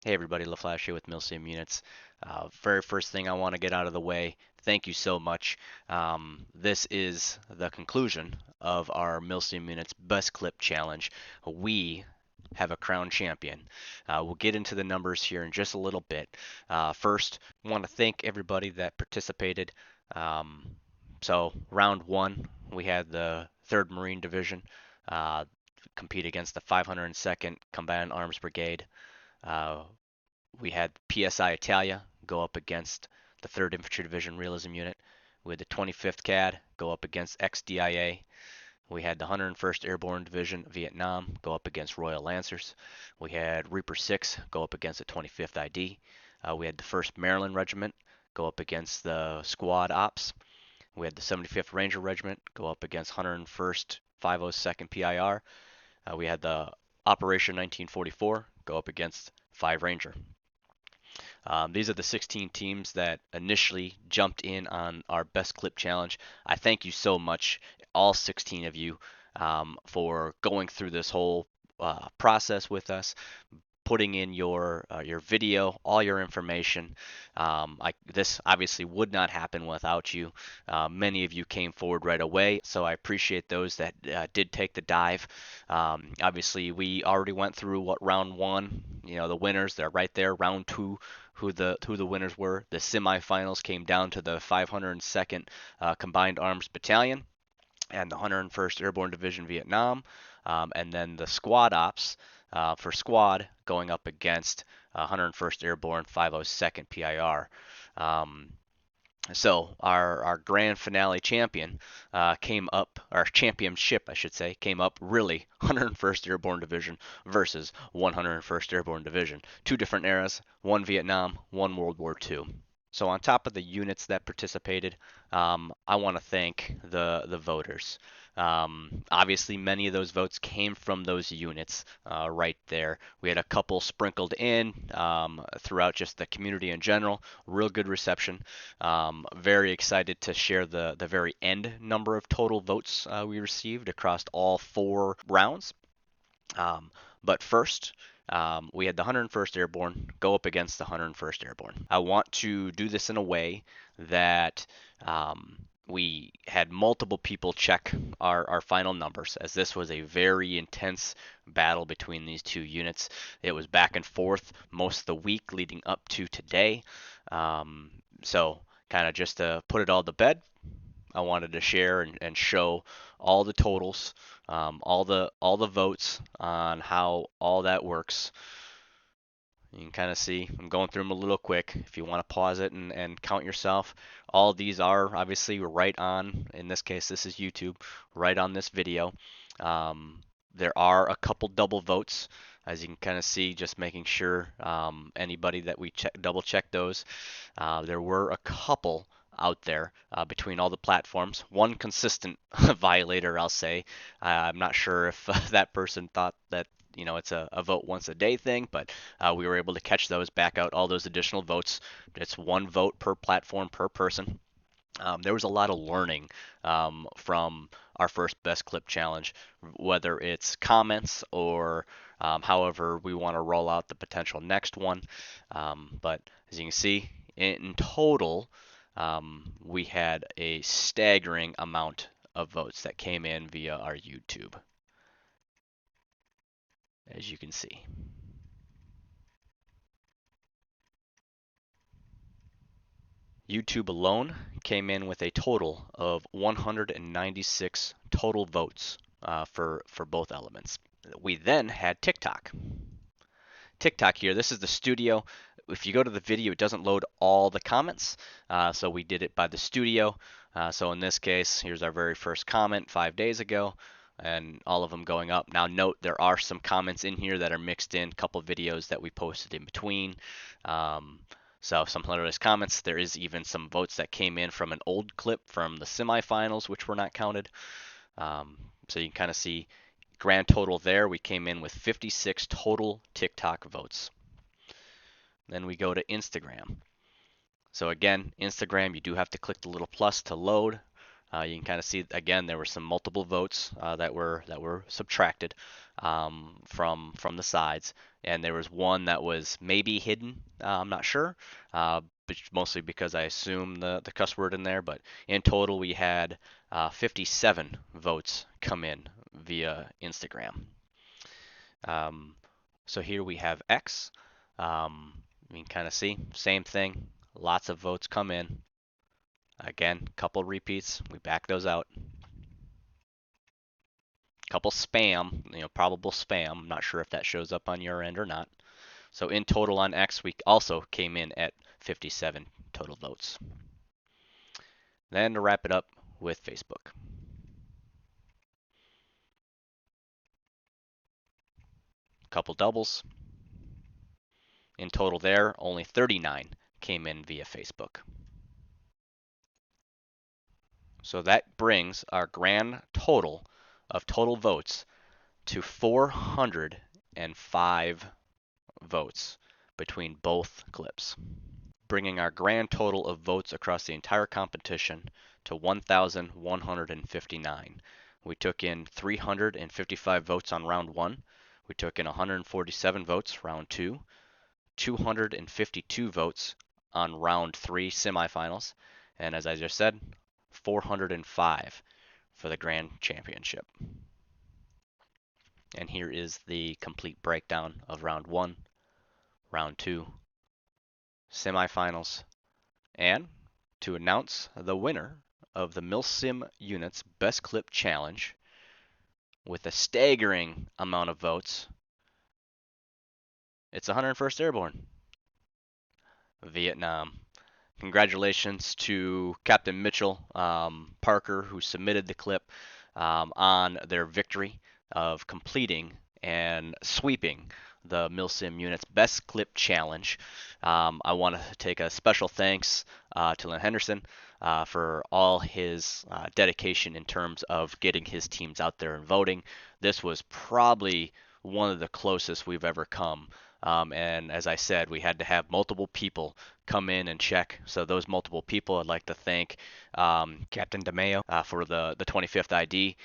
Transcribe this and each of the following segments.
Hey everybody, LaFlash here with Milsim Units. Very first thing I want to get out of the way, thank you so much. This is the conclusion of our Milsim Units Best Clip Challenge. We have a crown champion. We'll get into the numbers here in just a little bit. First, I want to thank everybody that participated. So round one, we had the 3rd Marine Division compete against the 502nd Combatant Arms Brigade. Uh, we had PSI Italia go up against the 3rd Infantry Division Realism Unit. We had the 25th CAD go up against XDIA. We had the 101st Airborne Division Vietnam go up against Royal Lancers. We had Reaper 6 go up against the 25th ID. We had the 1st Maryland Regiment go up against the Squad Ops. We had the 75th Ranger Regiment go up against 101st 502nd PIR. We had the Operation 1944 go up against 5 Ranger. These are the 16 teams that initially jumped in on our best clip challenge. I thank you so much, all 16 of you, for going through this whole process with us, putting in your video, all your information. This obviously would not happen without you. Many of you came forward right away, so I appreciate those that did take the dive. Obviously, we already went through what round one. You know, the winners, they're right there. Round two, who the winners were. The semifinals came down to the 502nd Combined Arms Battalion and the 101st Airborne Division Vietnam, and then the squad ops for squad going up against 101st Airborne 502nd PIR. So our grand finale champion came up, our championship, I should say, came up really 101st Airborne Division versus 101st Airborne Division. Two different eras, one Vietnam, one World War II. So on top of the units that participated, I want to thank the voters. Obviously, many of those votes came from those units right there. We had a couple sprinkled in throughout just the community in general. Real good reception. Very excited to share the very end number of total votes we received across all 4 rounds. But first, we had the 101st Airborne go up against the 101st Airborne. I want to do this in a way that we had multiple people check our final numbers, as this was a very intense battle between these two units. It was back and forth most of the week leading up to today. So, kind of just to put it all to bed, I wanted to share and show all the totals, all the votes on how all that works. You can kind of see I'm going through them a little quick. If you want to pause it and count yourself, all of these are obviously right on. In this case, this is YouTube, right on this video. There are a couple double votes, as you can kind of see, just making sure anybody that we double check those. There were a couple out there between all the platforms. One consistent violator, I'll say. I'm not sure if that person thought that it's a vote once a day thing, but we were able to catch those, back out all those additional votes. It's 1 vote per platform per person. There was a lot of learning from our first best clip challenge, whether it's comments or however we want to roll out the potential next one. But as you can see, in total, we had a staggering amount of votes that came in via our YouTube, as you can see. YouTube alone came in with a total of 196 total votes for both elements. We then had TikTok. TikTok here, this is the studio. If you go to the video, it doesn't load all the comments, so we did it by the studio. So in this case, here's our very first comment 5 days ago, and all of them going up. Now note, there are some comments in here that are mixed in, a couple videos that we posted in between. So some hilarious comments. There is even some votes that came in from an old clip from the semifinals, which were not counted. So you can kind of see grand total there. We came in with 56 total TikTok votes. Then we go to Instagram. So again, Instagram, you do have to click the little plus to load. You can kind of see again there were some multiple votes that were subtracted from the sides, and there was one that was maybe hidden. I'm not sure, but mostly because I assume the cuss word in there. But in total, we had 57 votes come in via Instagram. Um, so here we have X. You can kind of see same thing. Lots of votes come in. Again, couple repeats. We back those out. Couple spam, probable spam. I'm not sure if that shows up on your end or not. So in total on X, we also came in at 57 total votes. Then to wrap it up with Facebook. Couple doubles. In total there, only 39 came in via Facebook. So that brings our grand total of total votes to 405 votes between both clips, bringing our grand total of votes across the entire competition to 1,159. We took in 355 votes on round one. We took in 147 votes round two, 252 votes on round three semifinals, and as I just said, 405 for the grand championship. And here is the complete breakdown of round one, round two, semifinals, and to announce the winner of the Milsim Unit's Best Clip Challenge with a staggering amount of votes, it's 101st Airborne, Vietnam. Congratulations to Captain Mitchell Parker, who submitted the clip on their victory of completing and sweeping the Milsim Unit's Best Clip Challenge. I want to take a special thanks to Lynn Henderson for all his dedication in terms of getting his teams out there and voting. This was probably one of the closest we've ever come. And as I said, we had to have multiple people come in and check. So those multiple people, I'd like to thank Captain DeMeo for the 25th ID.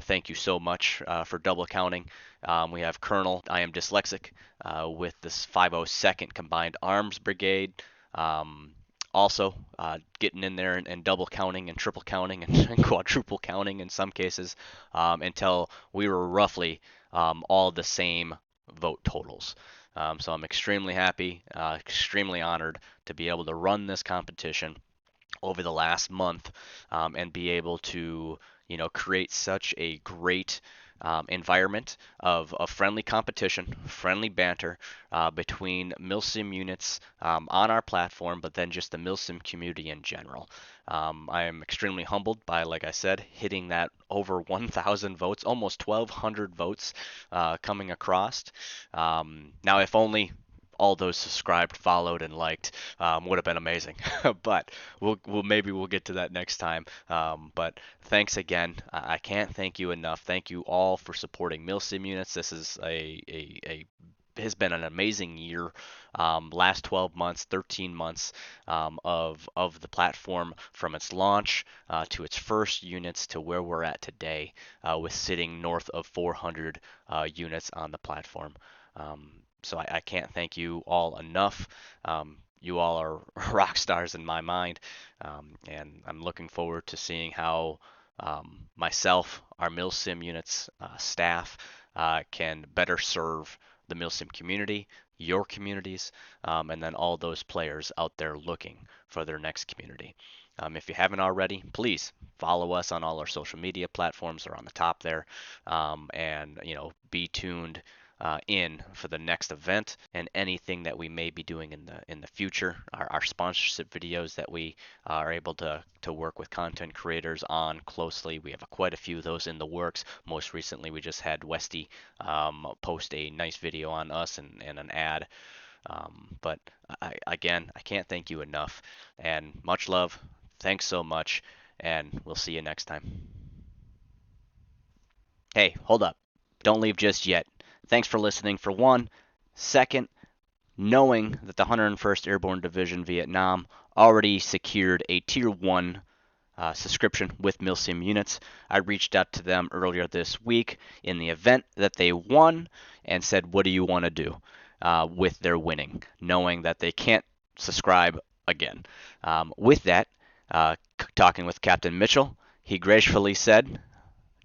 Thank you so much for double counting. We have Colonel, I am dyslexic, with this 502nd Combined Arms Brigade. Also, getting in there and double counting and triple counting and quadruple counting in some cases until we were roughly all the same vote totals. So I'm extremely happy, extremely honored to be able to run this competition over the last month and be able to, create such a great environment of friendly competition, friendly banter between Milsim units on our platform, but then just the Milsim community in general. I am extremely humbled by, like I said, hitting that over 1,000 votes, almost 1,200 votes coming across. Now, if only all those subscribed, followed, and liked would have been amazing. But maybe we'll get to that next time. But thanks again. I can't thank you enough. Thank you all for supporting Milsim units. This is a has been an amazing year. Last 12 months, 13 months of the platform from its launch to its first units to where we're at today, with sitting north of 400 units on the platform. So I can't thank you all enough. You all are rock stars in my mind, and I'm looking forward to seeing how myself, our Milsim units staff, can better serve the Milsim community, your communities, and then all those players out there looking for their next community. If you haven't already, please follow us on all our social media platforms. They're on the top there, and be tuned in for the next event and anything that we may be doing in the future. Our sponsorship videos that we are able to work with content creators on closely. We have quite a few of those in the works. Most recently, we just had Westy post a nice video on us and an ad. But again, I can't thank you enough. And much love. Thanks so much. And we'll see you next time. Hey, hold up. Don't leave just yet. Thanks for listening for one. Second, knowing that the 101st Airborne Division Vietnam already secured a Tier 1 subscription with Milsim Units. I reached out to them earlier this week in the event that they won and said, what do you want to do with their winning, knowing that they can't subscribe again. With that, talking with Captain Mitchell, he gracefully said,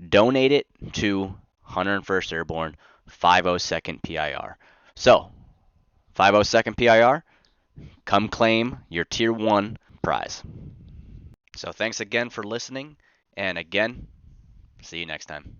donate it to 101st Airborne 502nd PIR. So, 502nd PIR, come claim your Tier 1 prize. So thanks again for listening, and again, see you next time.